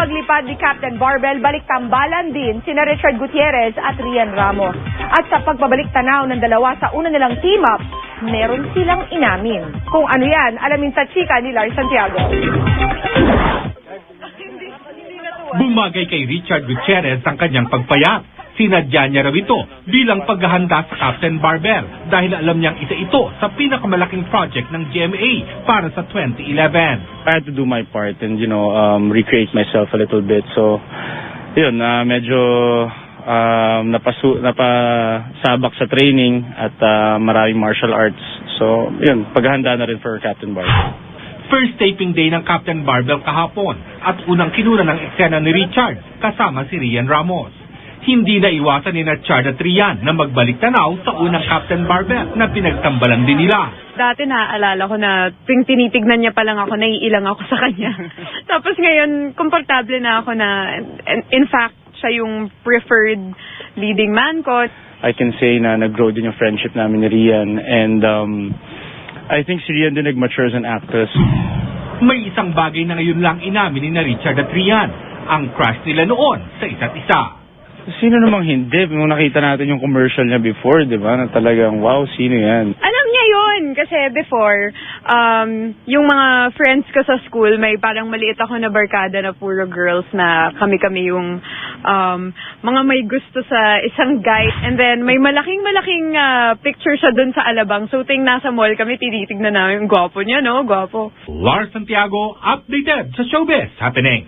paglipad ni Captain Barbel, balik-tambalan din sina Richard Gutierrez at Rian Ramos. At sa pagbabalik tanaw ng dalawa sa una nilang team-up, meron silang inamin. Kung ano yan, alamin sa chika ni Lars Santiago. Bumagay kay Richard Gutierrez ang kanyang pagpayat. Sinadya niya raw ito bilang paghahanda sa Captain Barbel dahil alam niyang isa ito sa pinakamalaking project ng GMA para sa 2011. I had to do my part and, recreate myself a little bit. So, yun, medyo napasabak sa training at maraming martial arts. So, yun, paghahanda na rin for Captain Barbel. First taping day ng Captain Barbel kahapon at unang kinuna ng eksena ni Richard kasama si Rian Ramos. Hindi na iwasan ni Chard at Rian na magbalik tanaw sa unang Captain Barbel na pinagtambalan din nila. Dati naaalala ko na tinitignan niya pa lang ako, naiilang ako sa kanya. Tapos ngayon, komportable na ako na, in fact, siya yung preferred leading man ko. I can say na nag-grow din yung friendship namin ni Rian and I think si Rian din nag-mature as an actress. May isang bagay na ngayon lang inamin ni Richard at Rian, ang crush nila noon sa isa't isa. Sino namang hindi? Nung nakita natin yung commercial niya before, di ba? Na talagang, wow, sino yan? Alam niya yun. Kasi before, yung mga friends ko sa school, may parang maliit ako na barkada na puro girls na kami-kami yung mga may gusto sa isang guy. And then, may malaking-malaking picture siya dun sa Alabang. So, ting nasa mall kami, tinitignan namin yung gwapo niya, no? Gwapo. Lars Santiago, updated sa Showbiz Happening.